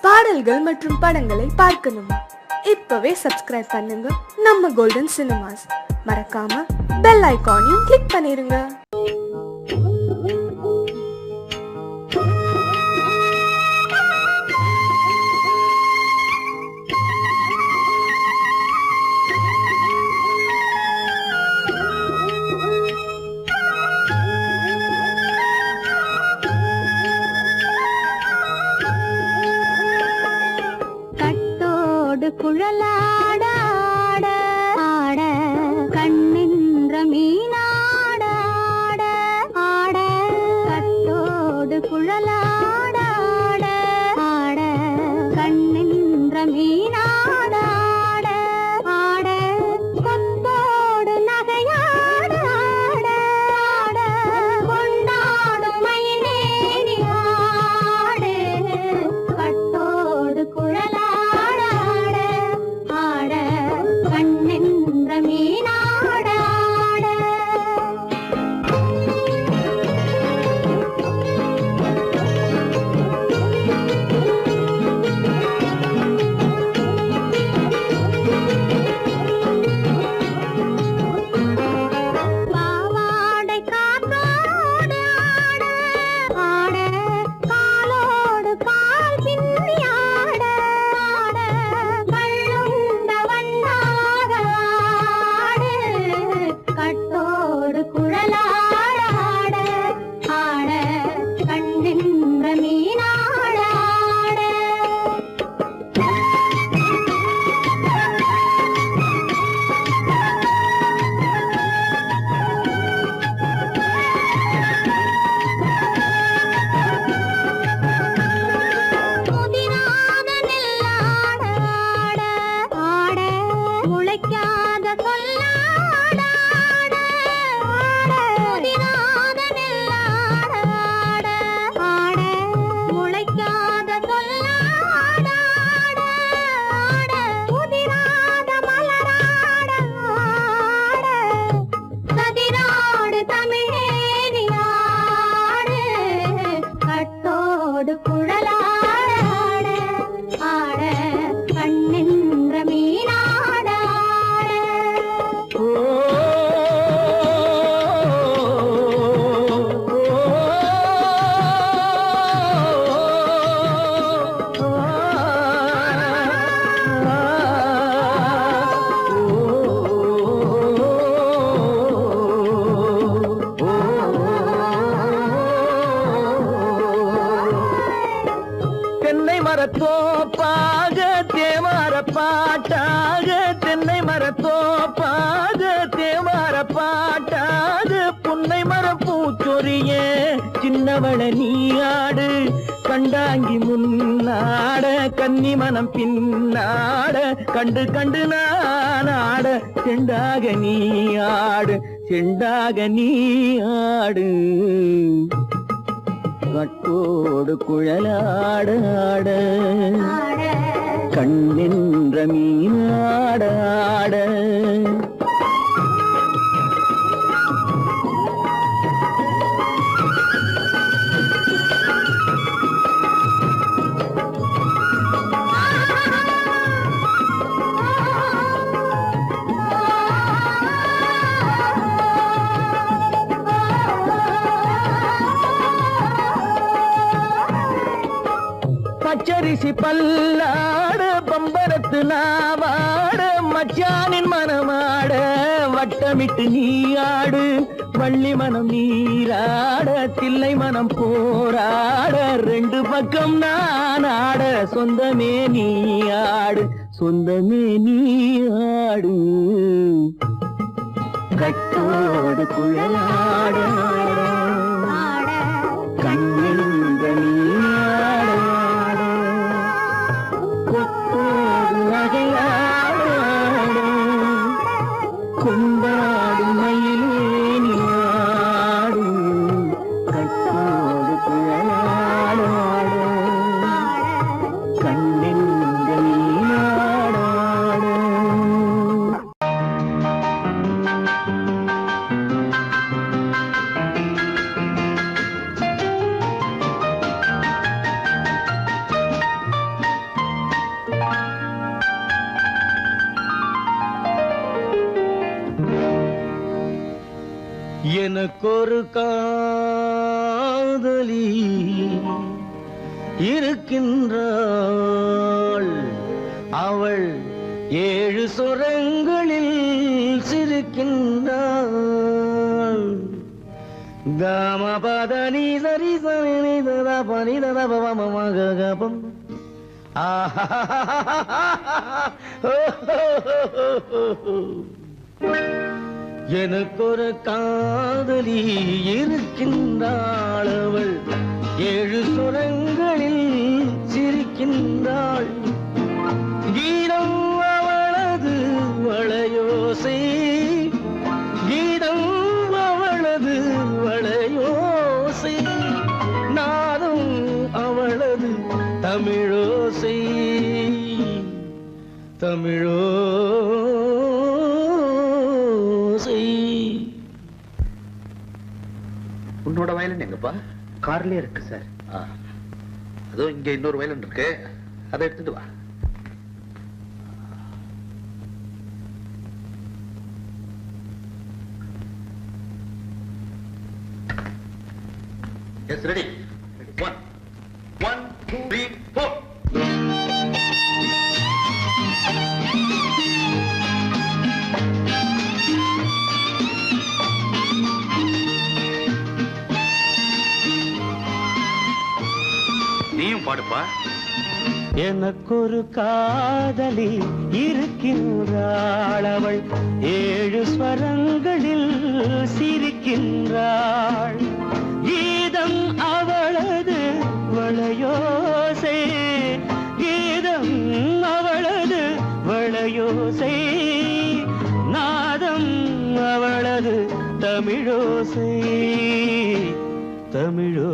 பாடல்கள் மற்றும் படங்களை பார்க்கணுமா? இப்பவே சப்ஸ்கிரைப் பண்ணுங்க நம்ம கோல்டன் சினிமாஸ். மறக்காம பெல் ஐகானையும் கிளிக் பண்ணிருங்க. குழலாட ஆட ஆட கண்ணின்ற மீனாட ஆட ஆட கட்டோடு குழலாட ஆட ஆட கண்ணின்ற மீனாட ஆட ஆட கொத்தோடு நகையாட ஆட ஆட கொண்டாடும் மயிலேறி ஆடு கட்டோடு குழலாட மரத்தோப்பாக தேமார பாட்டாக தென்னை மரத்தோப்பாக தேமார பாட்டாக புன்னை மரப்பூச்சொரிய சின்னவள நீயாடு கண்டாங்கி முன்னாட கன்னி மனம் பின்னாட கண்டு கண்டு நானாட செண்டாக நீயாடு செண்டாக நீயாடு கட்டோடு குழலாட கண்ணின்ற மீனாட பச்சரிசி பல்லாட பம்பரத்து நாவாட மச்சானின் மனமாட வட்டமிட்டு நீயாடு வள்ளி மனம் நீராட தில்லை மனம் போராட ரெண்டு பக்கம் நான் ஆட சொந்தமே நீயாடு சொந்தமே நீயாடு கட்டோடு குழலாட கண்ணின்ற நீயாட கொண்டாடு மயிலேனி ஆடு கட்டோடு குழலாட கண்ணின்ற நீயாட எனக்கொரு காதலி இருக்கின்றாள், அவள் 7 சுரங்களில் சிரிக்கின்றாள். காமபதனி சரி சரி ததா பனி ததா பவமகபம். எனக்கொரு காதலி இருக்கின்றாள், அவள் 7 சுரங்களில் சிரிக்கின்றாள். கீதம் அவளது வளையோசை, கீதம் அவளது வளையோசை, நாதம் அவளது தமிழோசை, தமிழோசை. உன்னோட வயலன் எங்கப்பா? கார்லயே இருக்கு சார். அதுவும் இங்க இன்னொரு வயலன் இருக்கு, அதை எடுத்துட்டு வா. Yes, ready. 1 1 2 3 4. நீயும் பாடுப்பா. எனக்கொரு காதலி இருக்கின்றாள், அவள் 7 ஸ்வரங்களில் சிரிக்கின்றாள். கீதம் அவளது வளையோசை, கீதம் அவளது வளையோசை, நாதம் அவளது தமிழோசை, தமிழோசை.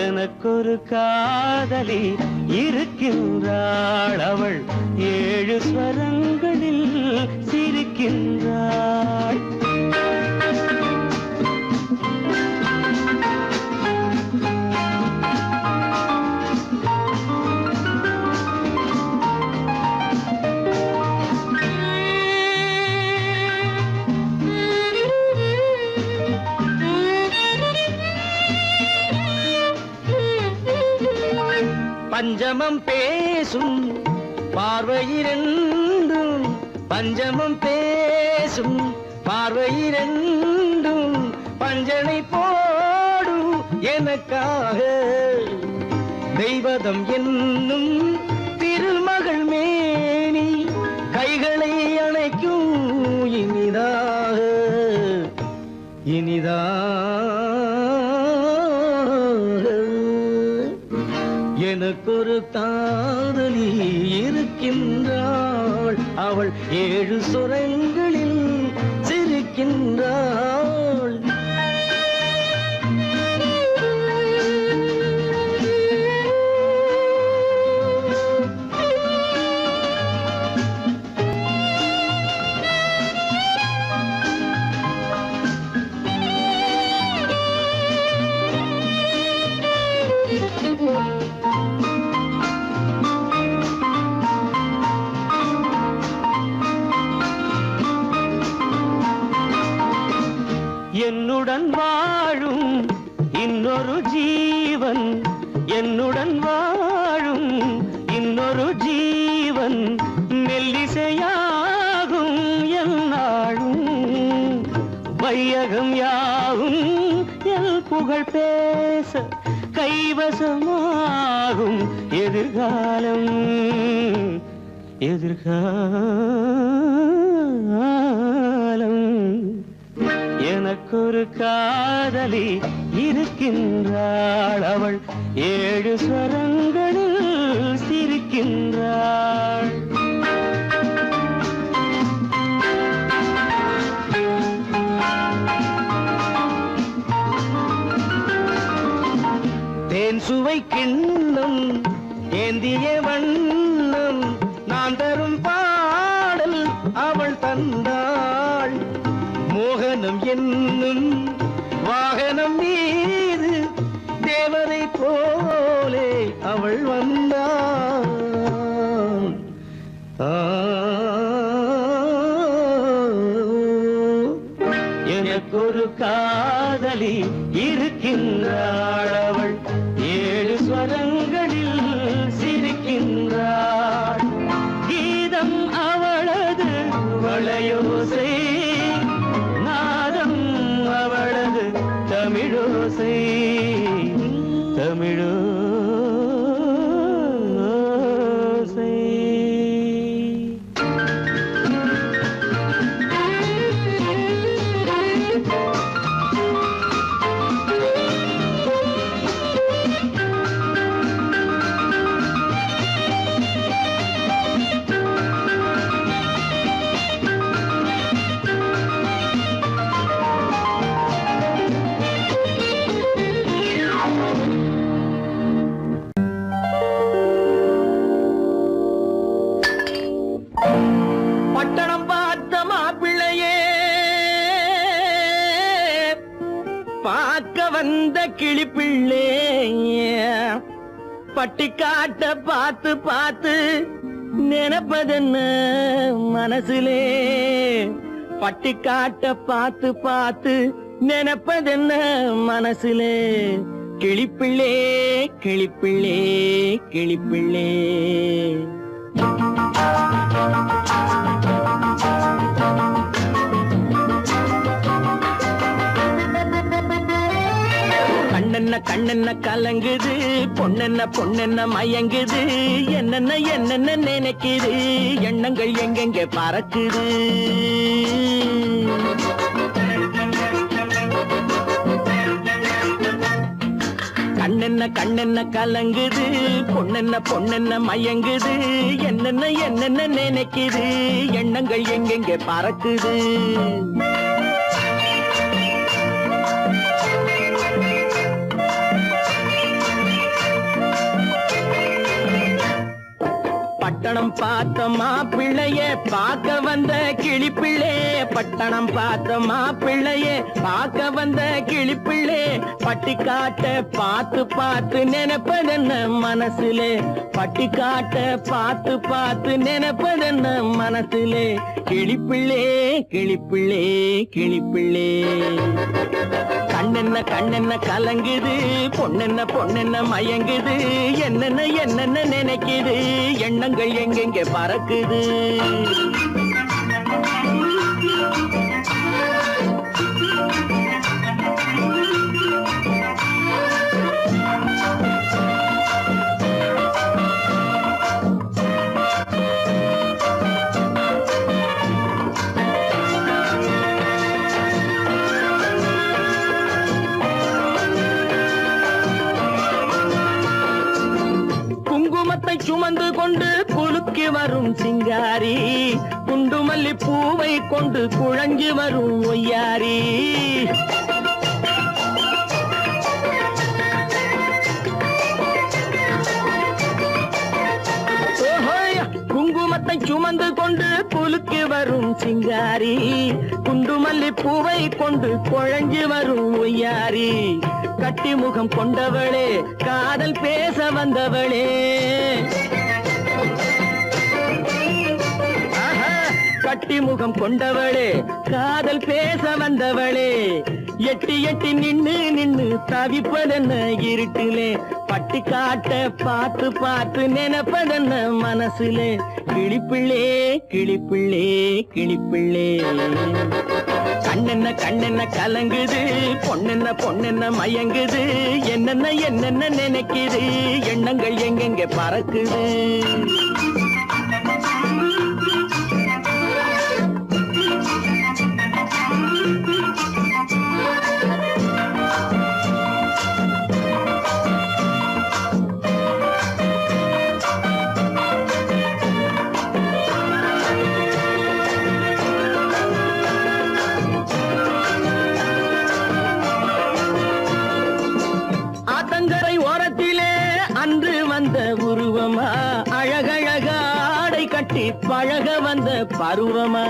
எனக்கொரு காதலி இருக்கின்றாள், அவள் 7 ஸ்வரங்களில் சிரிக்கின்றாள். பஞ்சமம் பேசும் பார்வையிரண்டும், பஞ்சமம் பேசும் பார்வையிரண்டும், பஞ்சனை போடும் எனக்காக. தெய்வதம் என்னும் திருமகள் மேனி, கைகளை அணைக்கும் இனிதாக, இனிதாக. எனக்கொரு காதலி இருக்கின்றாள், அவள் 7 சுரங்களில் சிரிக்கின்றாள். என்னுடன் வாழும் இன்னொரு ஜீவன், என்னுடன் வாழும் இன்னொரு ஜீவன், மெல்லிசையாகும் என்னாலும், வையகம் யாவும் என் புகழ் பேச, கைவசமாகும் எதிர்காலம், எதிர்காலம். எனக்கொரு காதலி இருக்கின்றாள், அவள் 7 ஸ்வரங்களில் சிரிக்கின்றாள். தேன் சுவை கிண்ணம் ஏந்திய வண்ணம், நான் தரும் பாடல் அவள் தந்தாள். மோகனம் என்னும் வாகனம் மீது தேவதை போலே அவள் வந்தாள். சிரிக்கின்றாள் அவள் 7 ஸ்வரங்களில் சிரிக்கின்றாள் கீதம் அவளது வளையோசை நாதம் அவளது தமிழோசை தமிழோசை பட்டணம் பார்த்த மாப்பிள்ளையே பார்க்க வந்த கிளிப்பிள்ளே பட்டிக்காட்ட பார்த்து பார்த்து நினைப்பதென்ன மனசுலே பட்டிக்காட்ட பார்த்து பார்த்து நினைப்பதென்ன மனசுலே கிளிப்பிள்ளே கிளிப்பிள்ளே கிளிப்பிள்ளே கண்ணென்ன கண்ணென்ன கலங்குது பொண்ணென்ன பொண்ணென்ன மயங்குது என்னென்ன என்னென்ன நினைக்குது எண்ணங்கள் எங்கெங்க பறக்குது கண்ணென்ன கண்ணென்ன கலங்குது பொண்ணென்ன பொண்ணென்ன மயங்குது என்னென்ன என்னென்ன நினைக்குது எண்ணங்கள் எங்கெங்க பறக்குது பட்டணம் பார்த்த மாப்பிள்ளையே பார்க்க வந்த கிளிப்பிள்ளே பட்டணம் பார்த்த மாப்பிள்ளையே பார்க்க வந்த கிளிப்பிள்ளே பட்டிக்காட்ட பார்த்து பார்த்து நினைப்பதென்ன மனசுலே பட்டிக்காட்ட பார்த்து பார்த்து நினைப்பதென்ன மனசுலே கிளிப்பிள்ளே கிளிப்பிள்ளே கிளிப்பிள்ளே கண்ணென்ன கண்ணென்ன கலங்குது பொண்ணென்ன பொண்ணென்ன மயங்குது என்னென்ன என்னென்ன நினைக்குது எண்ணங்கள் எங்கெங்க பறக்குது குங்குமத்தை சுமந்து கொண்டு குலுக்கி வரும் சிங்காரி குண்டுமல்லி பூவை கொண்டு குழஞ்சி வரும் ஒய்யாரி குங்குமத்தை சுமந்து கொண்டு குலுக்கி வரும் சிங்காரி குண்டுமல்லி பூவை கொண்டு குழஞ்சி வரும் ஒய்யாரி கட்டி முகம் கொண்டவளே காதல் பேச வந்தவளே கட்டி முகம் கொண்டவளே காதல் பேச வந்தவளே எட்டி எட்டி நின்னு நின்னு தவிப்பதென்ன இருட்டிலே பட்டி காட்ட பார்த்து பார்த்து நினைப்பதென்ன மனசுலே கிளிப்பிள்ளே கிளிப்பிள்ளே கிளிப்பிள்ளே கண்ணென்ன கண்ணென்ன கலங்குது பொண்ணென்ன பொண்ணென்ன மயங்குது என்னென்ன என்னென்ன நினைக்குது எண்ணங்கள் எங்கெங்க பறக்குது ஆத்தங்கரை ஓரத்திலே அன்று வந்த உருவமா அழகழக ஆடை கட்டி பழக வந்த பருவமா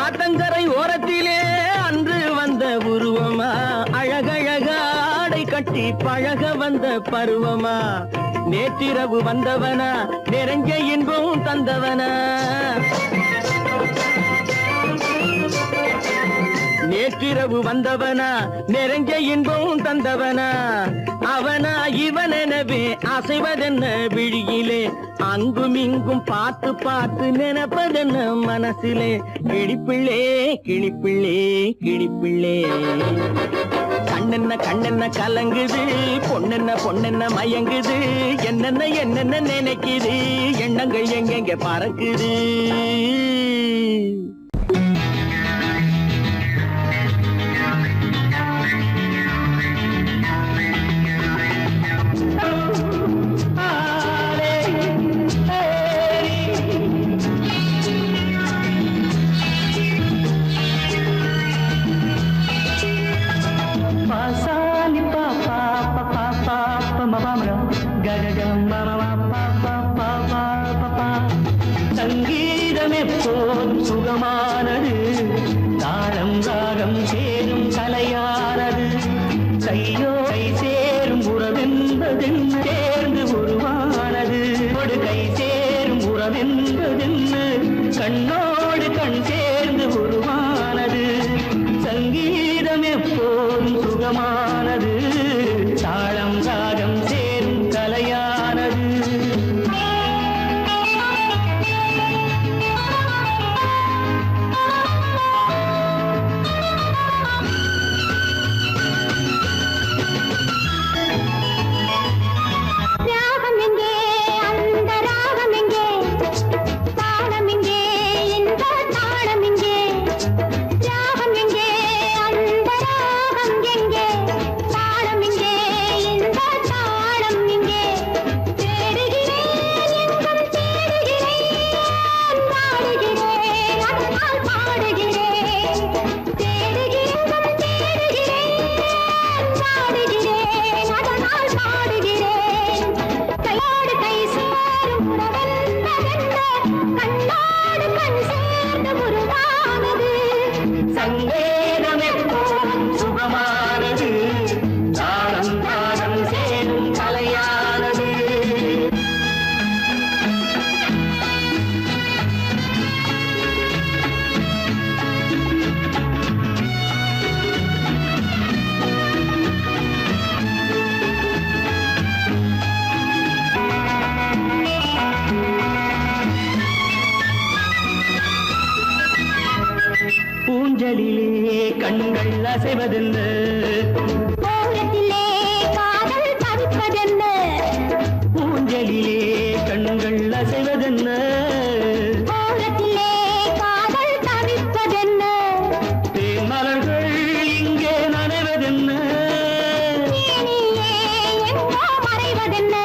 ஆத்தங்கரை ஓரத்திலே அன்று வந்த உருவமா அழகழக ஆடை கட்டி பழக வந்த பருவமா நேற்றிரவு வந்தவனா நிறைஞ்ச இன்பம் தந்தவனா நேற்றிரவு வந்தவனா நிறைஞ்ச இன்பம் தந்தவனா அவனா இவனெனவே அசைவதென்ன விழியிலே அங்கும் இங்கும் பார்த்து பார்த்து நினைப்பதென்ன மனசிலே கிளிப்பிள்ளே கிளிப்பிள்ளே கிளிப்பிள்ளே கண்ணென்ன கலங்குது பொண்ணென்ன மயங்குது என்னென்ன நினைக்குது எண்ணங்கள் எங்கெங்க பறக்குது சங்கீதமே போதும் சுகமானது தாளம் ராகம் சேரும் கலையானது கையோ கை சேரும் உறவென்பதென்ன சேர்ந்து உருவானது ஒரு கை சேரும் உறவென்பதென்ன கண்ணோடு கண் சேர்ந்து உருவானது சங்கீதம் எப்போதும் சுகமானது தாளம் ராகம் சேரும் கலையானது ஊஞ்சலிலே கண்கள் அசைவதென்ன காதல் தவிப்பதென்ன ஊஞ்சலிலே கண்கள் அசைவதென்ன காதல் தவிப்பதென்ன தேன் மலர்கள் இங்கே நனைவதென்ன மறைவதென்ன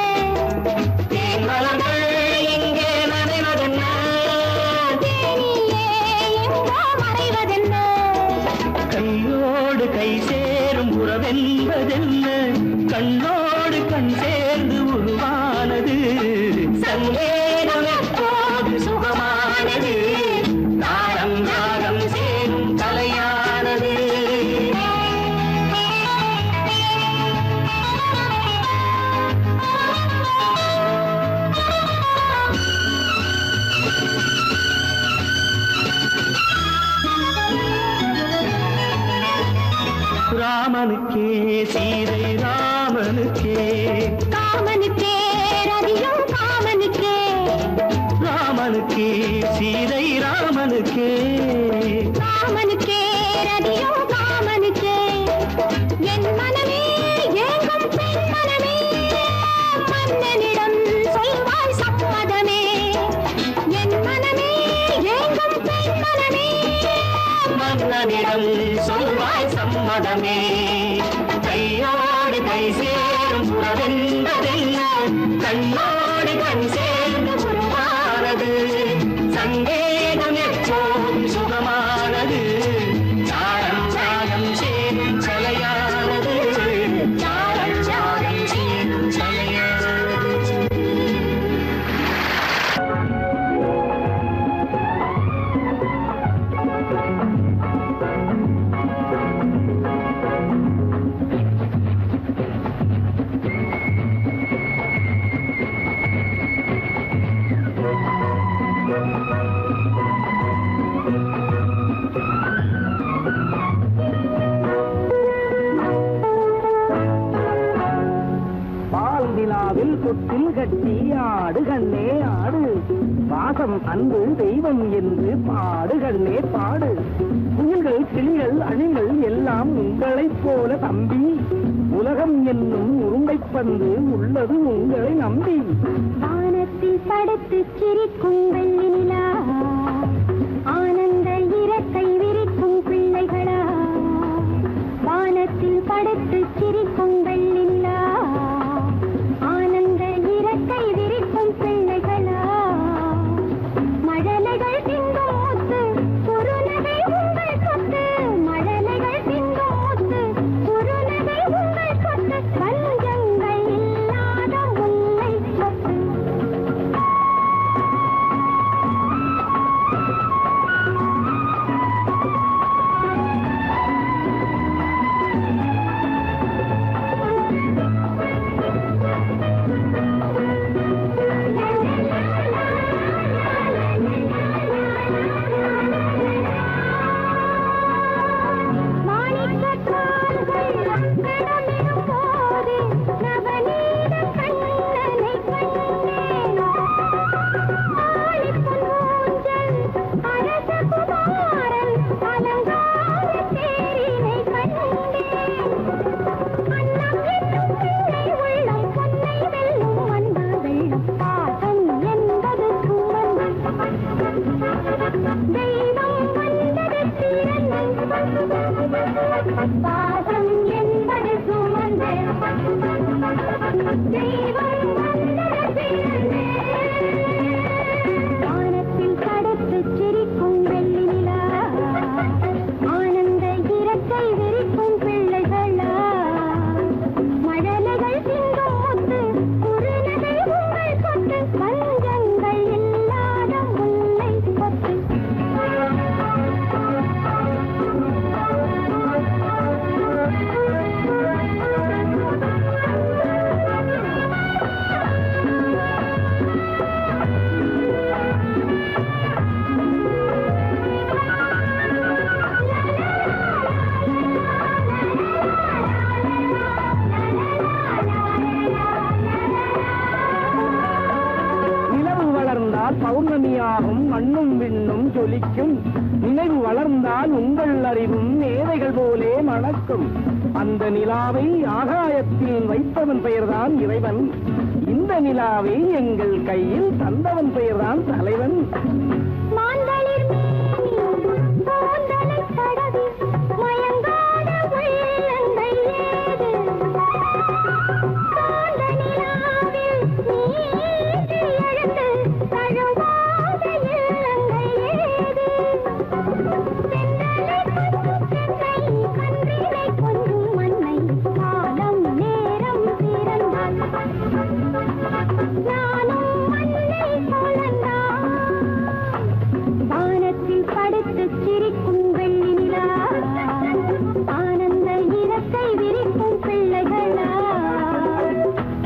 தேன் மலர்கள் இங்கே நனைவதென்ன கையோடு கை சேரும் உறவென்பதென்ன கண்ணோடு கண் சேர்ந்து உருவானது சங்கேதம் எப்போது சுகமானது தாளம் ராகம் சேரும் கலையானது ராமனுக்கே சீதை ராமனுக்கே காமனுக்கே ரதியும் காமனுக்கே ராமனுக்கே சீதை ராமனுக்கே காமனுக்கே ரதியும் காமனுக்கே என் மனமே ஏங்கும் பெண் மனமே மன்னனிடம் சொல்வாய் சம்மதமே என் மனமே ஏங்கும் பெண் மனமே மன்னனிடம் சொல்வாய் சம்மதமே கையோடு கை சேரும் உறவென்பதென்ன கண்ணோடு கண் சேர்ந்து உருவானது சங்கேதம் எப்போதும் சுகமானது தாளம் ராகம் சேரும் கலையானது தாளம் ராகம் சேரும் கலையானது பால் நிலாவில் தொட்டில் கட்டி ஆடு கண்ணே ஆடு, பாசம் அன்பு தெய்வம் என்று பாடு கண்ணே பாடு. குயில்கள் கிளிகள் அணிகள் எல்லாம் உங்களைப் போல தம்பி, உலகம் என்னும் உருண்டைப்பந்து உள்ளது உங்களை நம்பி. வானத்தில் படுத்து சிரிக்கும் வெள்ளி நிலா, ஆனந்த இறக்கை விரிக்கும் பிள்ளைகளா. வானத்தில் படுத்து சிரிக்கும் வெள்ளி நிலா, ஆனந்த இறக்கை விரிக்கும் பிள்ளைகளா. மழலைகள் திங்கும் முத்து குறுநகை உங்கள் சொத்து, மழலைகள் திங்கும் முத்து குறுநகை உங்கள் சொத்து, பஞ்சங்கள் இல்லாத முல்லை சொத்து. பாசம் என்பது சுமந்து தெய்வம் வந்தது பிறந்து. வானத்தில் கடத்து சிரிக்கும் வெள்ளி நிலா, ஆனந்த இறக்கை விரிக்கும் பிள்ளைகளா. மழலைகள் திங்கும் முத்து குறுநகை உங்கள் சொத்து, பஞ்சங்கள் இல்லாத முல்லை சொத்து. நிலவு வளர்ந்தால் பௌர்ணமியாகும், மண்ணும் விண்ணும் ஜொலிக்கும். நினைவு வளர்ந்தால் உங்கள் அறிவும் மேதைகள் போலே மணக்கும். அந்த நிலாவை ஆகாயத்தில் வைத்தவன் பெயர்தான் இறைவன், இந்த நிலாவை எங்கள் கையில் தந்தவன் பெயர்தான் தலைவன். மாந்தளிர் மேனி கூந்தலைத் தடவி மயங்காத உள்ளங்கள் ஏது? காந்த நிலாவில் நீட்டி எழுந்து தழுவாத இல்லங்கள் ஏது? தென்றலை கொஞ்சும் தென்னை, கன்றினை கொஞ்சும் மண்ணை, காலம் நேரம் பிறந்தால் நானும் மண்ணை போலந்தான். வானத்தில் படுத்து சிரிக்கும் வெள்ளி நிலா, ஆனந்த இறக்கை விரிக்கும் பிள்ளைகளா.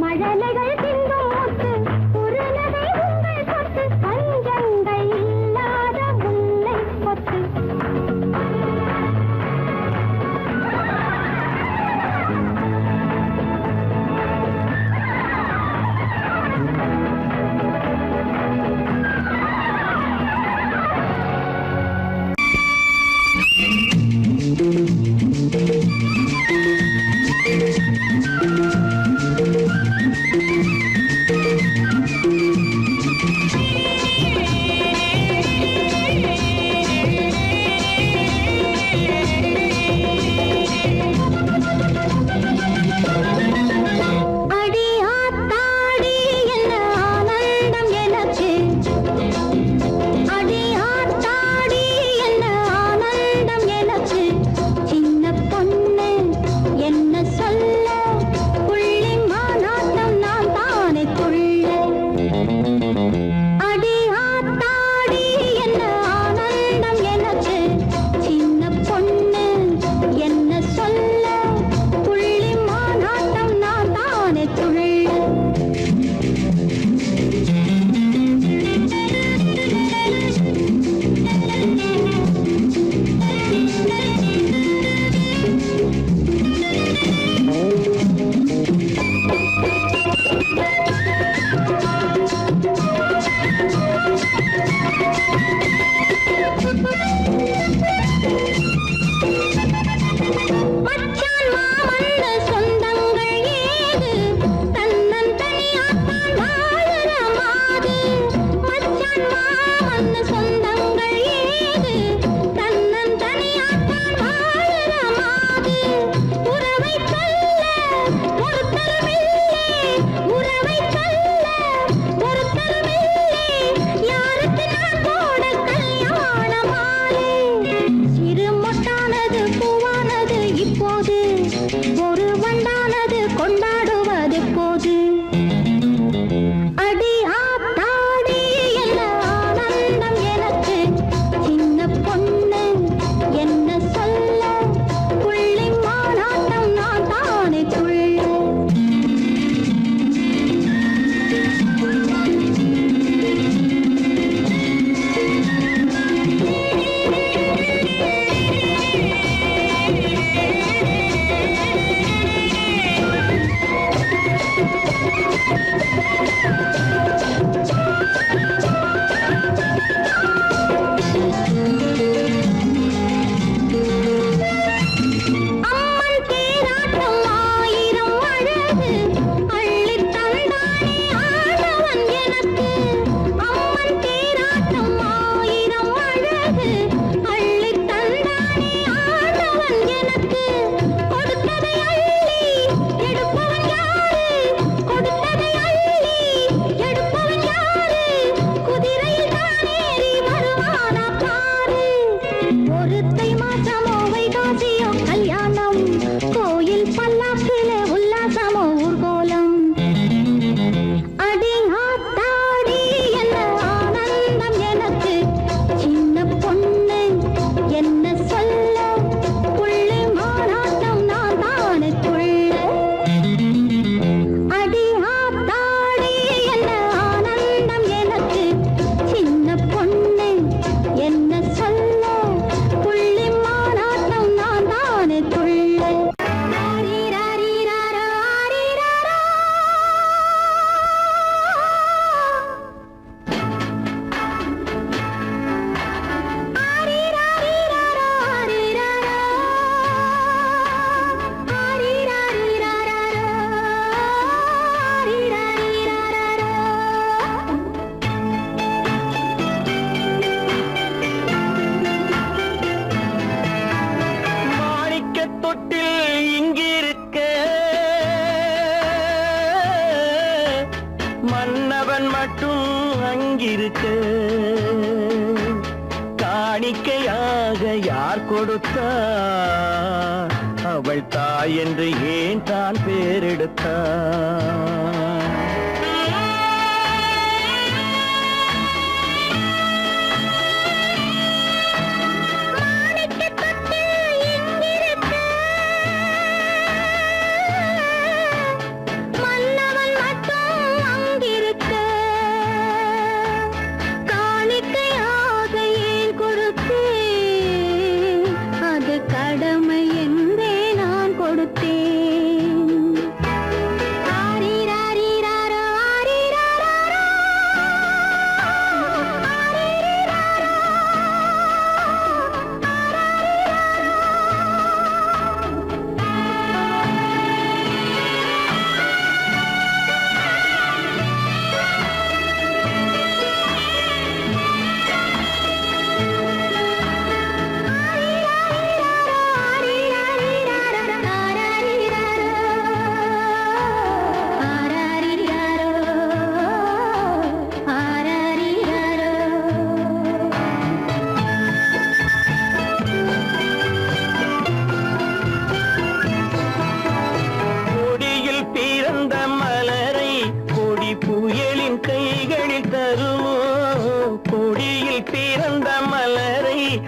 மழலைகள் திங்கும் முத்து குறுநகை உங்கள் சொத்து, பஞ்சங்கள் இல்லாத முல்லை சொத்து. அங்கிருக்க காணிக்கையாக யார் கொடுத்தார் அவள் தாய் என்று ஏன் தான் பேரெடுத்தார்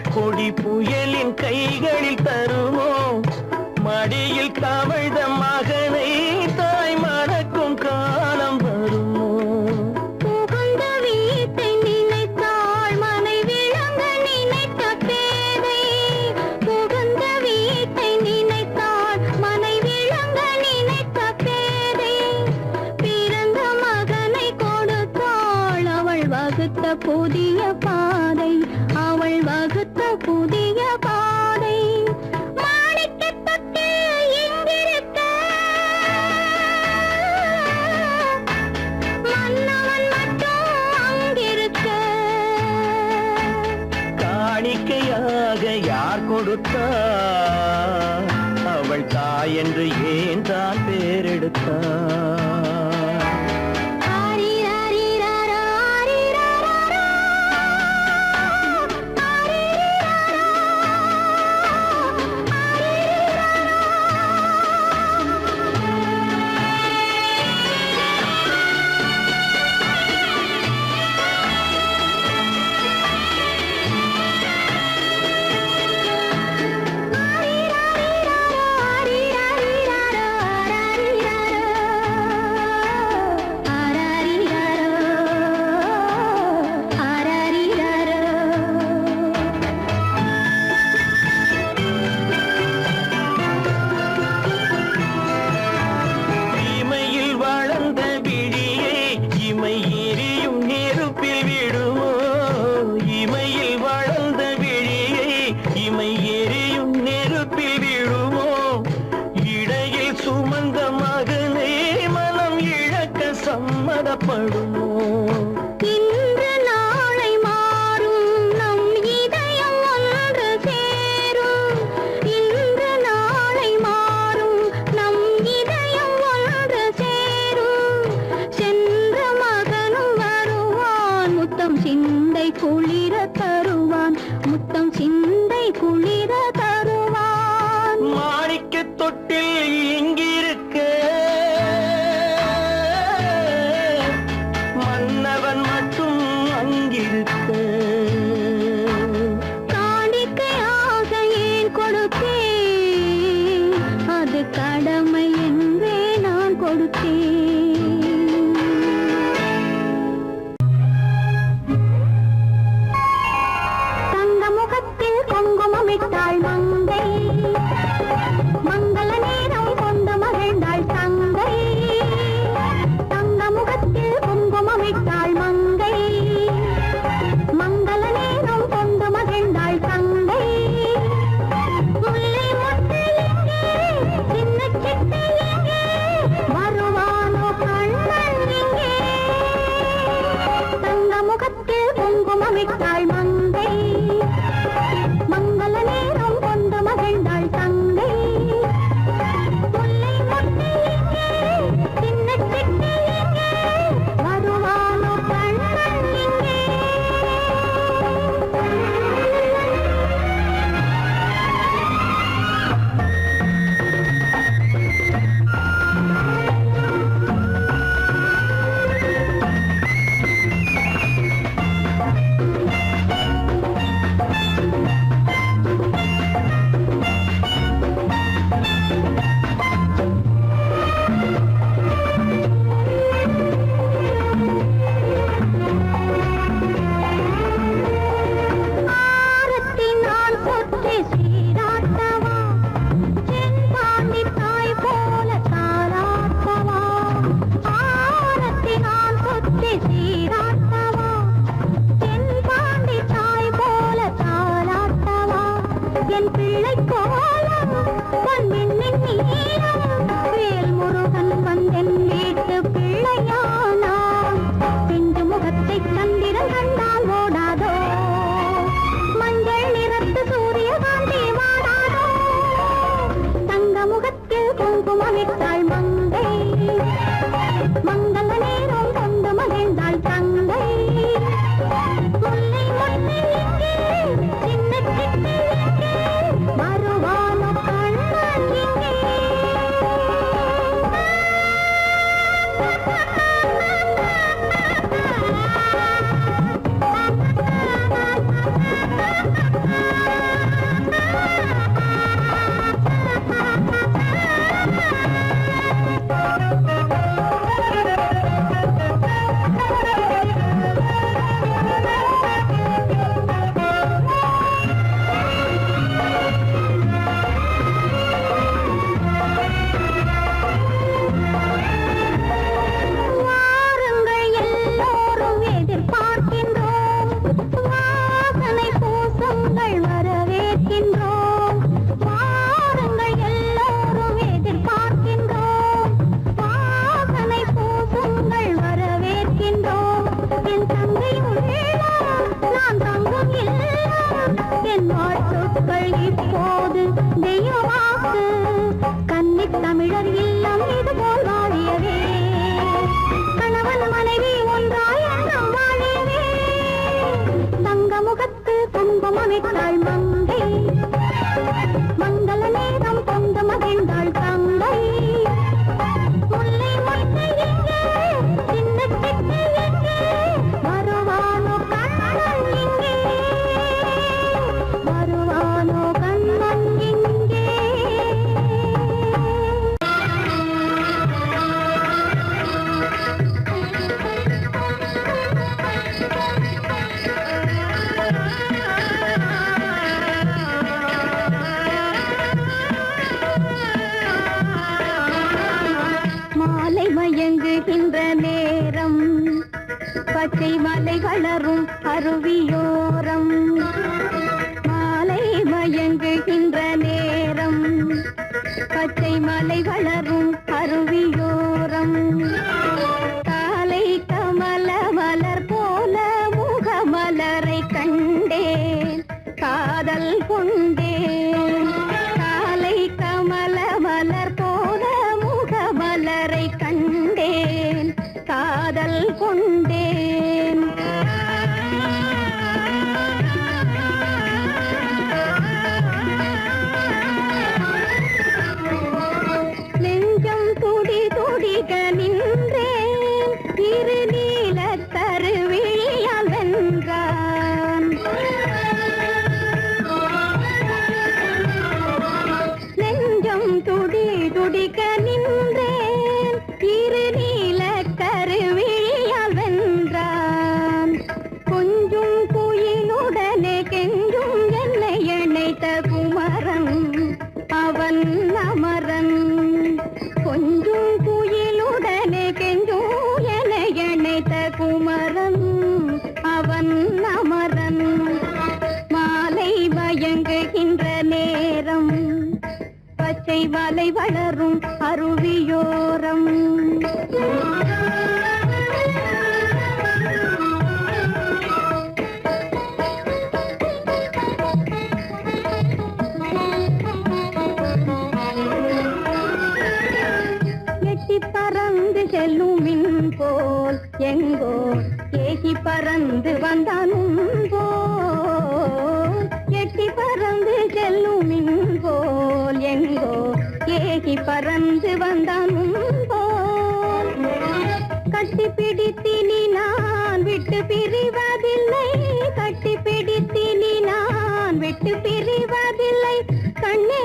கொடி புயலின் கைகளில் தருமோ மடியில் தவழ்ந்த மகனை தாய் மறக்கும் காலம் வருமோ புகுந்த வீட்டை நினைத்தாள் மனை விளங்க நினைத்த பேதை புகுந்த வீட்டை நினைத்தாள் மனை விளங்க நினைத்த பேதை பிறந்த மகனை கொடுத்தாள் அவள் வகுத்த புதிய பாதை அவள் வகுத்த புதிய பாதை மாணிக்கத் தொட்டில் எங்கிருக்க மன்னவன் மட்டும் அங்கிருக்க காணிக்கையாக யார் கொடுத்தார் அவள் தாய் என்று ஏன் தான் பேரெடுத்தார் சம்மதப்படுமோ இன்று நாளை மாறும் நம் இதயம் ஒன்று சேரும் இன்று நாளை மாறும் நம் இதயம் ஒன்று சேரும் சென்ற மகனும் வருவான் முத்தம் சிந்தை குளிர தருவான் முத்தம் சிந்தை குளிர தருவான் மாணிக்க தொட்டில் இங்கிருக்க மன்னவன் மட்டும் அங்கிருக்க காணிக்கையாக ஏன் கொடுத்தேன் அது கடமை என்றே நான் கொடுத்தேன் தங்க முகத்தில் குங்குமமிட்டாள் மங்கை மங்கள நேரம் கொண்டு மகிழ்ந்தாள் தங்கை தங்க முகத்தில் குங்குமமிட்டாள் மங்கை மங்கள நேரம் கொண்டு மகிழ்ந்தாள் தங்கை முல்லை மொட்டு எங்கே சின்ன சிட்டு எங்கே வருவானோ கண்ணன் எங்கே தங்க முகத்தில் குங்குமமிட்டாள் மங்கை மங்கள நேரம் என் பிள்ளை கோலம் பொன்னின் நீளம் வேல் முருகன் வந்தென் வீட்டு பிள்ளையானான் பிஞ்சு முகத்தை சந்திரன் கண்டால் ஓடாதோ மஞ்சள் நிறத்து சூரியகாந்தி வாடாதோ தங்க முகத்தில் குங்குமமிட்டாள் மங்கை மங்கள நேரம் கொண்டு மகிழ்ந்தாள் தங்கை முல்லை முல்லை எங்கே சின்ன சிட்டு எங்கே வருவானோ கண்ணன் எங்கே இப்போது தெய்வமாக்கு கன்னித் தமிழர் இல்லம் இது போல் வாழியவே கணவன் மனைவி ஒன்றாய் எண்ணம் வாழியவே தங்க முகத்து குங்குமமிட்டாள் மங்கை மங்கள நேரம் கொண்டு மகிழ்ந்தாள் தங்கை முல்லை முல்லை எங்கே சின்ன சிட்டு எங்கே வருவானோ கண்ணன் எங்கே வருவானோ கண்ணன் எங்கே மாலை மயங்குகின்ற நேரம் பச்சை மலை வளரும் அருவியோரம் மாலை மயங்குகின்ற நேரம் பச்சை மலை வளரும் அருவியோரம் காலை கமல மலர் போல முகமலரை கண்டேன் காதல் கொண்டேன் காலை கமல மலர் போல முகமலரை கண்டேன் காதல் கொண்டேன் நெஞ்சம் துடி துடிக்க நின்றேன் இரு நீல கருவிழியால் வென்றான் நெஞ்சம் துடி துடிக்க நின்றேன் இரு நீல கருவிழியால் வென்றான் கொஞ்சும் குயிலுடனே கெஞ்சும் என்னை இணைத்த குமரன் அவன் அமரன் கொஞ்சும் குயிலுடனே கெஞ்சும் என்னை இணைத்த குமரன் அவன் அமரன் மாலை மயங்குகின்ற நேரம் பச்சை மலை வளரும் அருவியோரம் எட்டி பறந்து செல்லும் மின் போல் எங்கோ ஏகி பறந்து வந்தானும் போல் எட்டி பறந்து செல்லும் மின் போல் எங்கோ ஏகி பறந்து வந்தானும் போல் கட்டி பிடித்தினி நான் விட்டு பிரிவதில்லை கட்டி பிடித்தினி நான் விட்டு பிரிவதில்லை கண்ணே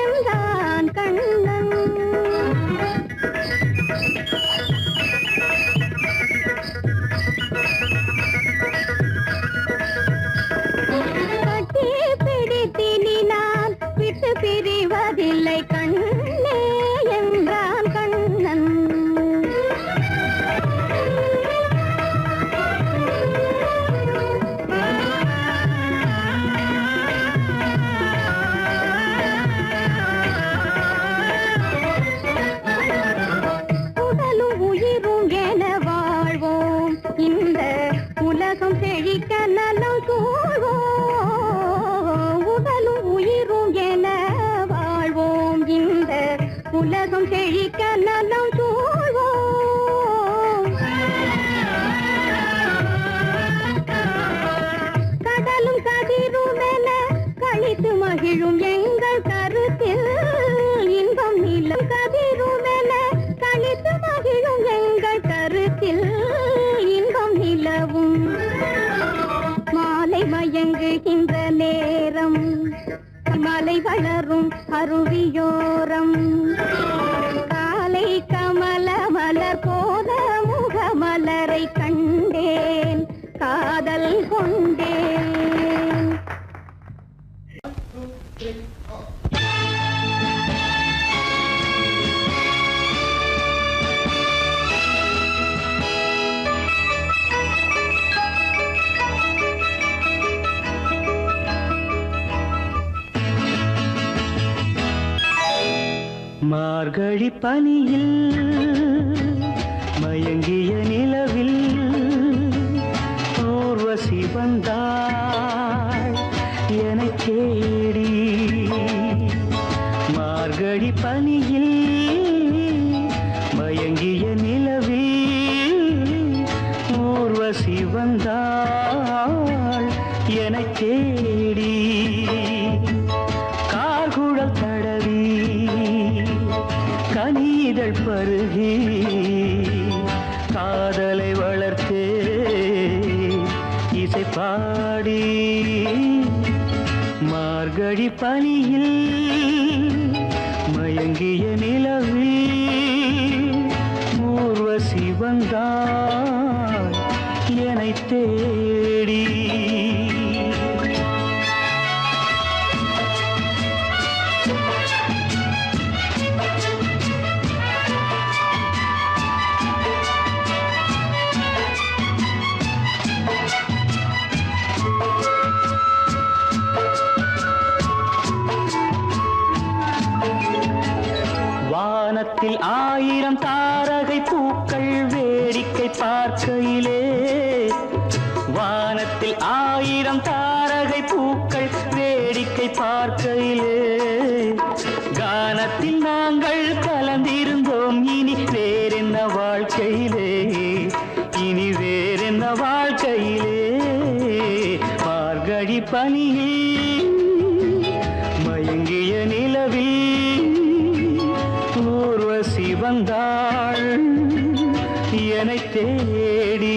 என்றான் கண்ணன் கட்டி பிடித்தினி நான் விட்டு பிரிவதில்லை கண்ணே என்றான் கண்ணன் கழித்து மகிழும் எங்கள் கருத்தில் இன்பம் நில கதிருமென கழித்து மகிழும் எங்கள் கருத்தில் இன்பம் நிலவும் மாலை மயங்குகின்ற நேரம் மலை வளரும் அருவியோரம் காலை கமல மலர் போல முகமலரை கண்டேன் காதல் கொண்டேன். மார்கழி பனியில் மயங்கிய நிலவில் ஊர்வசி வந்தாள் எனக் தேடி. மார்கழி பனியில் மயங்கிய நிலவில் ஊர்வசி வந்தாள் எனக் தேடி. கார்குழல் தடவி கனிதழ் பருகி காதலை வளர்த்தே இசை பாடி. மார்கழி பனியில் மயங்கிய நிலவில் ஊர்வசி வந்தாள் என்னைத் தேடி. வானத்தில் 1000 தாரகை பூக்கள் வேடிக்கை பார்க்கையிலே. வானத்தில் 1000 தாரகை பூக்கள் வேடிக்கை பார்க்கையிலே. கானத்தில் நாங்கள் கலந்திருந்தோம் இனி வேறென்ன வாழ்க்கையிலே. இனி வேறென்ன வாழ்க்கையிலே. மார்கழி பனியில் மயங்கிய நிலவில் ஊர்வசி வந்தாள் என்னைத் தேடி.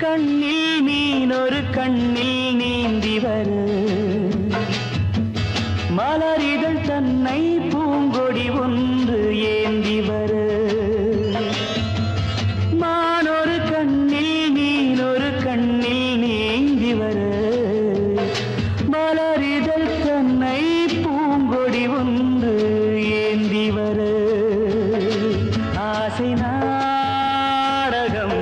கண்ணில் மீனொரு கண்ணில் நீந்தி வர மலரிதழ் தன்னை பூங்கொடி ஒன்று ஏந்தி வர. மானொரு கண்ணில் மீனொரு கண்ணில் நீந்தி வர மலரிதழ் தன்னை பூங்கொடி ஒன்று ஏந்தி வர. ஆசை நாடகம்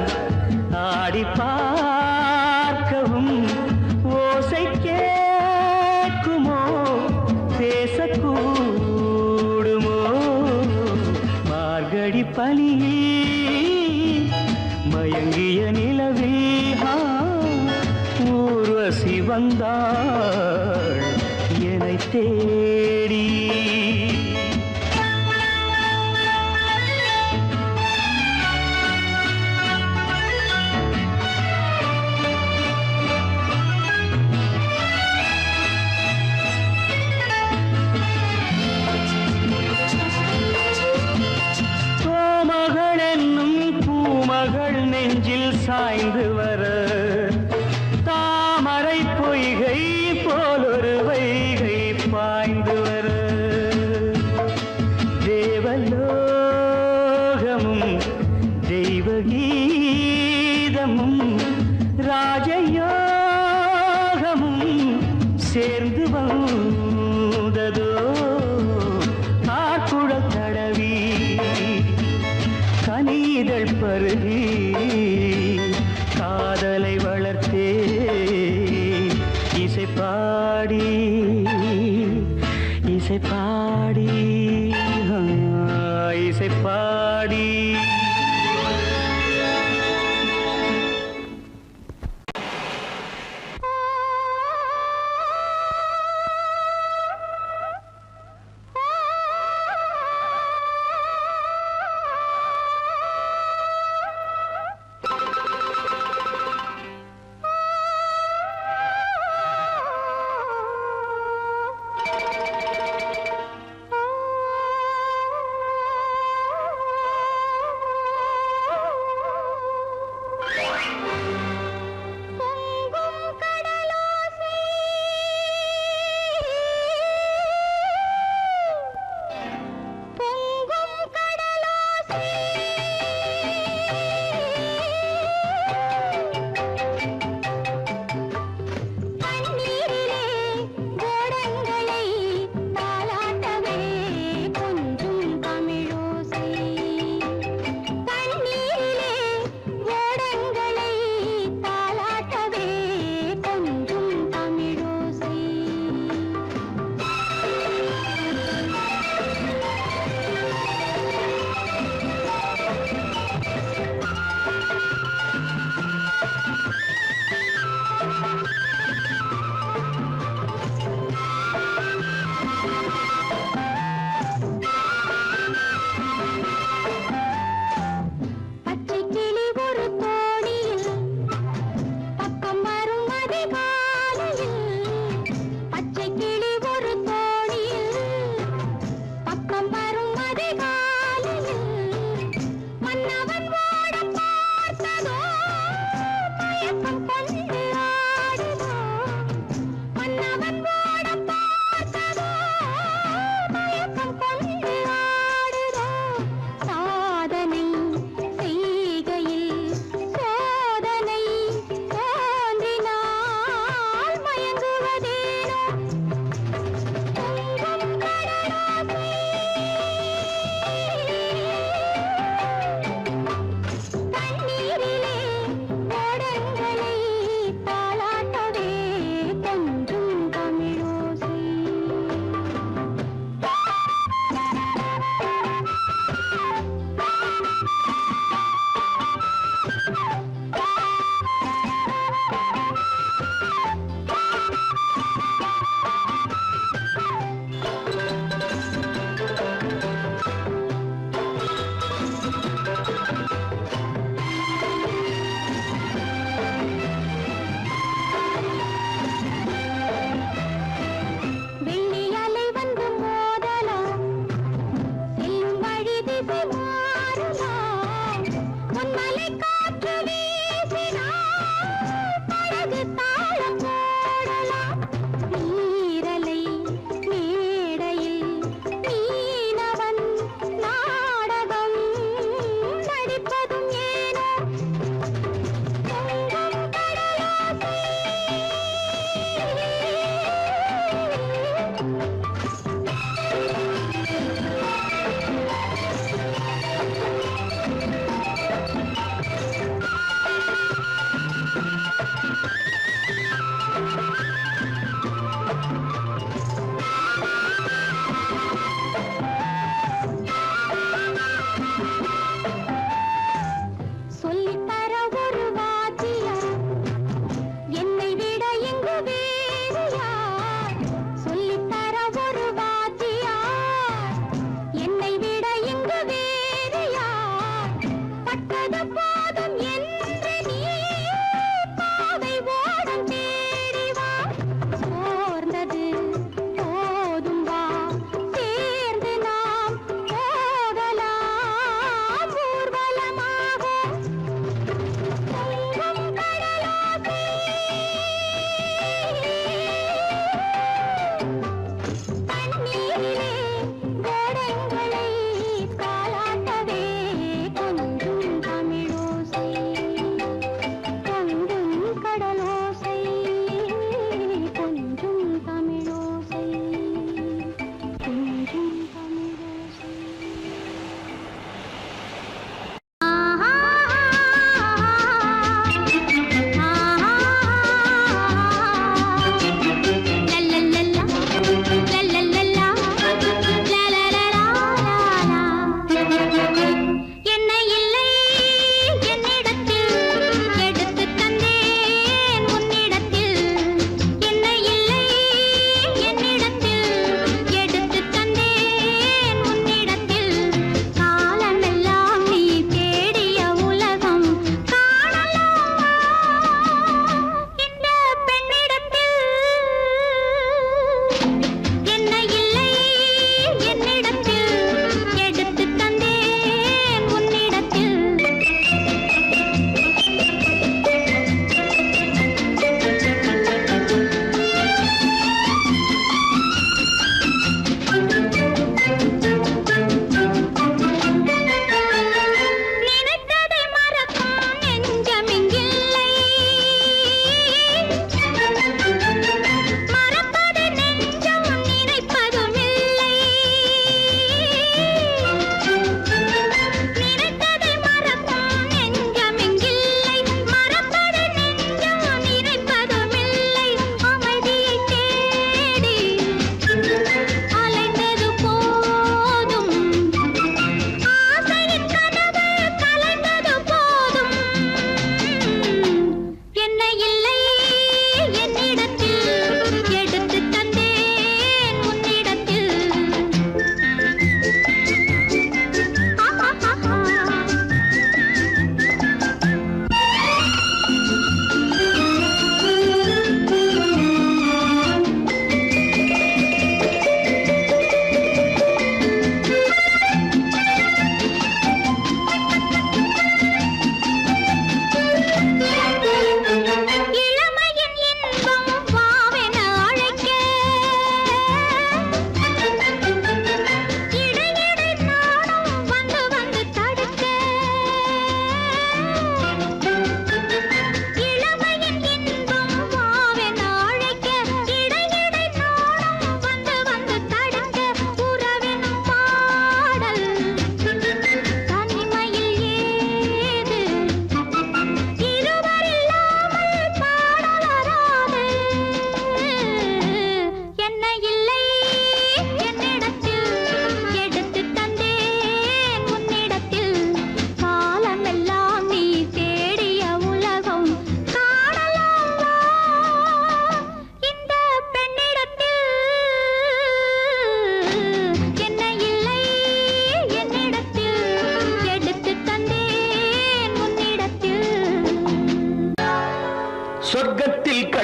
ஆடி பார்க்கவும் ஓசை கேட்குமோ பேசக்கூடுமோ. மார்கழி பனியில் மயங்கிய நிலவில் ஊர்வசி வந்தாள் என்னைத் தேடி. மகள் நெஞ்சில் சாய்ந்து வர தாமரை பொய்கை போலொரு வைகை பாய்ந்து வர. தேவலோகமும் தெய்வகீதமும் ராஜயோகமும் சேர்ந்து வந்ததோ. ஆக்குழல் தடவி கனிதழ் பருகி காதலை வளர்த்தே இசை பாடி இசை பாடி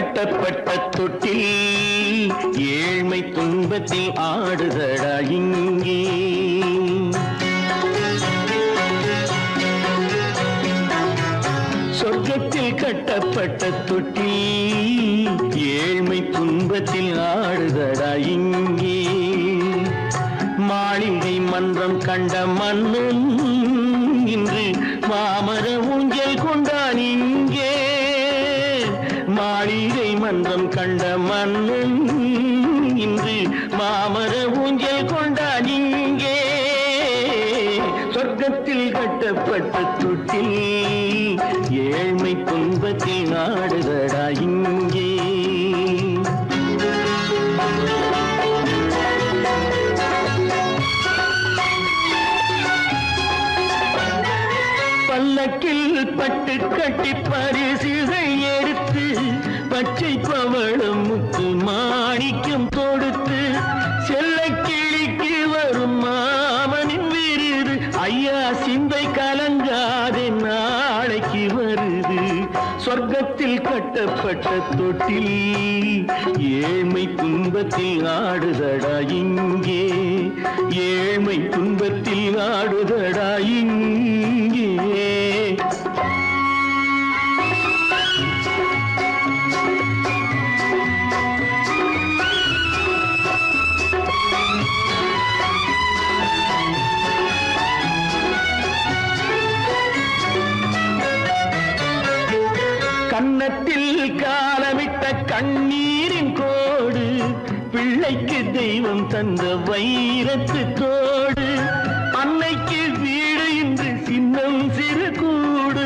கட்டப்பட்ட தொட்டில் ஏழ்மை துன்பத்தில் ஆடுதடா இங்கே. சொர்க்கத்தில் கட்டப்பட்ட தொட்டில் ஏழ்மை துன்பத்தில் ஆடுதடா இங்கே. மாளிகை மன்றம் கண்ட மன்னன் இன்று மாமர ஊஞ்சல் கொண்டான் இங்கே. மாளிகை மன்றம் கண்ட மன்னன் இன்று மாமர ஊஞ்சல் கொண்டான் இங்கே. சொர்க்கத்தில் கட்டப்பட்ட தொட்டில் ஏழ்மை துன்பத்தில் ஆடுதடா இங்கே. பல்லக்கில் பட்டு கட்டி பரிசுகள் எடுத்து பச்சை பவளம் முத்து மாணிக்கம் தொடுத்து செல்ல கிளிக்கு வரும் மாமனின் விருது. ஐயா சிந்தை கலங்காதே நாளைக்கு வருது. சொர்க்கத்தில் கட்டப்பட்ட தொட்டில் ஏழ்மை துன்பத்தில் ஆடுதடா இங்கே. ஏழ்மை துன்பத்தில் ஆடுதடா இங்கே. கன்னத்தில் காலமிட்ட கண்ணீரின் கோடு பிள்ளைக்கு தெய்வம் தந்த வைரத்து தோடு. அன்னைக்கு வீடு இன்று சின்னம் சிறு கூடு.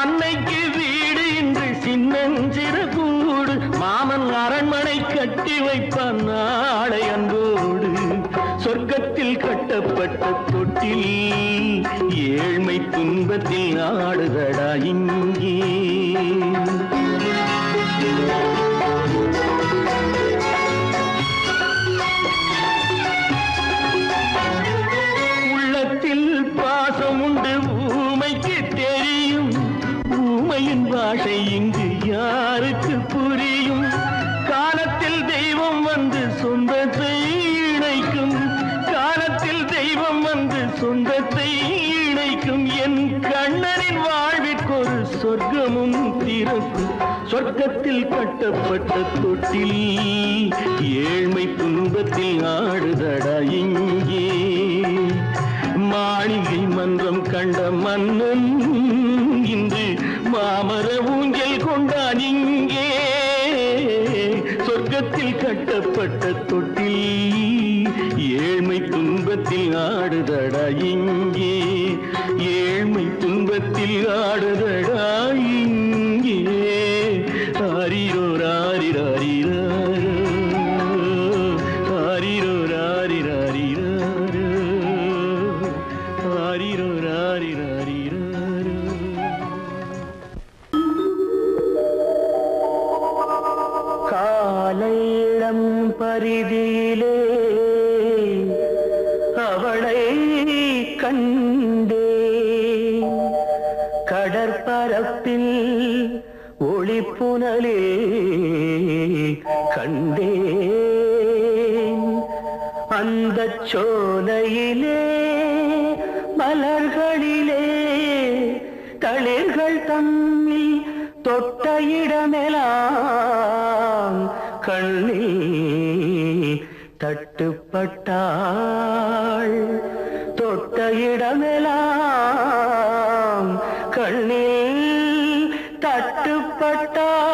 அன்னைக்கு வீடு இன்று சின்னம் சிறு கூடு. மாமன் அரண்மனை கட்டி வைப்பான் நாளை அன்போடு. சொர்க்கத்தில் கட்டப்பட்ட தொட்டில் ஏழ்மை துன்பத்தில் ஆடுதடா இங்கே. உள்ளத்தில் பாசம் உண்டு ஊமைக்கு தெரியும். ஊமையின் பாஷை இங்கு யாருக்கு புரியும்? காலத்தில் தெய்வம் வந்து சொந்தத்தை இணைக்கும். காலத்தில் தெய்வம் வந்து சொந்தத்தை இணைக்கும். என் கண்ணனின் வாழ்விற்கொரு சொர்க்கமும் திறக்கும். சொர்க்கத்தில் கட்டப்பட்ட தொட்டில் ஏழ்மை துன்பத்தில் ஆடுதடா இங்கே. மாளிகை மன்றம் கண்ட மன்னன் இன்று மாமர ஊஞ்சல் கொண்டான் இங்கே. சொர்க்கத்தில் கட்டப்பட்ட தொட்டில் ஏழ்மை துன்பத்தில் ஆடுதடா இங்கே. ஏழ்மை துன்பத்தில் ஆடுதடா இங்கே. ஆரிரோ ராரிராரிரோ ஆரிரோ ராரிராரிரோ ஆரிரோ ராரிராரிரோ. காலையிடம் பரிதியிலே அவளை கண்டே. கடற்பரப்பில் ஒளிப்புனலே கண்டேன். அந்த சோலையிலே மலர்களிலே தளிர்கள் தம்மில் தொட்ட இடமெல்லாம் கண்ணில் தட்டுப்பட்டாள். தொட்ட இடமெல்லாம் கண்ணில் தட்டுப்பட்டாள்.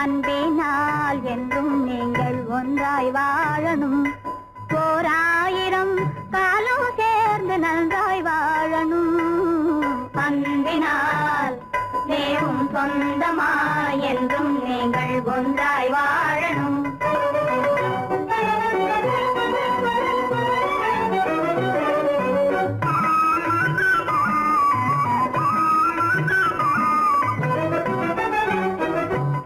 அன்பினால் என்றும் நீங்கள் ஒன்றாய் வாழணும். 1000 காலம் சேர்ந்து நன்றாய் வாழணும். அன்பினால் தேவும் சொந்தமாய் என்றும் நீங்கள் ஒன்றாய் வாழணும்.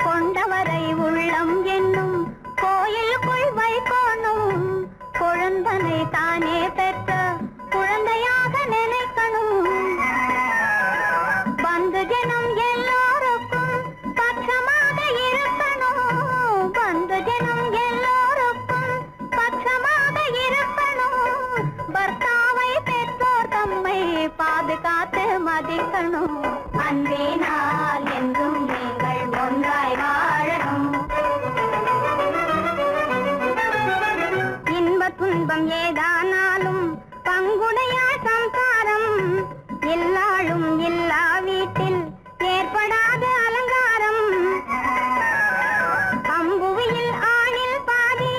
கொண்டவரை உள்ளம் என்னும் கோயிலுக்குள் வைக்கணும். குழந்தனை தானே பெற்ற குழந்தையாக நினைக்கணும். பந்து ஜனம் எல்லோருக்கும் பட்சமாக இருக்கணும். பந்து ஜனம் எல்லோருக்கும் பட்சமாக இருக்கணும். பர்த்தாவை பெற்றோர் தம்மை பாதுகாத்து மதிக்கணும். அன்பினால் என்றும் நீங்கள் ஒன்றாய் வாழணும். இன்ப துன்பம் ஏதானாலும் பங்குடையார் சம்சாரம். எல்லாளும் இல்லா வீட்டில் ஏற்படாத அலங்காரம். அம்புவியில் ஆணில் பாதி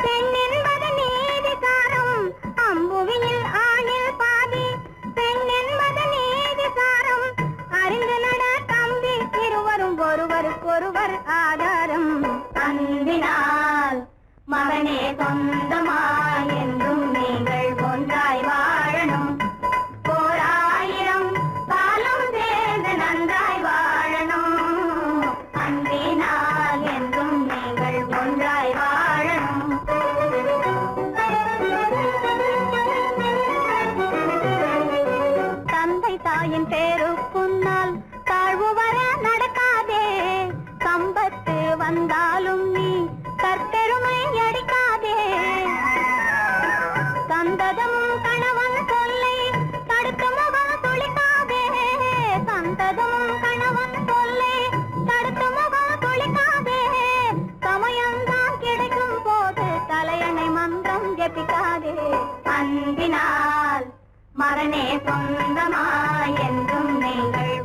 பெண் என்பது நீதிசாரம். அம்புவியில் ஆணில் பாதி பெண் என்பது நீதிசாரம். அறிந்து நட தம்பி இருவரும் ஒருவருக்கொருவர் ஆதாரம். அன்பினால் மகனே சொந்தமாய் என்றும் நீங்கள் ஒன்றாய் வாழணும். 1000 காலம் சேர்ந்து நன்றாய் வாழணும். அன்பினால் என்றும் நீங்கள் ஒன்றாய் வாழணும். தந்தை தாயின் பேருக்குன்னால் தாழ்வு வர நடக்காதே. சம்பத்து வந்தாலும் நீ கற்பெருமை அடிக்காதே. சந்ததமும் கணவன் சொல்லை தடுத்து முகம் துளிக்காதே. சந்ததமும் கணவன் சொல்லை தடுத்து முகம் துளிக்காதே. சமயம்தான் கிடைக்கும் போது தலையணை மந்திரம் ஜெபிக்காதே. அன்பினால் மரணே சொந்தமாய் என்றும் நீங்கள்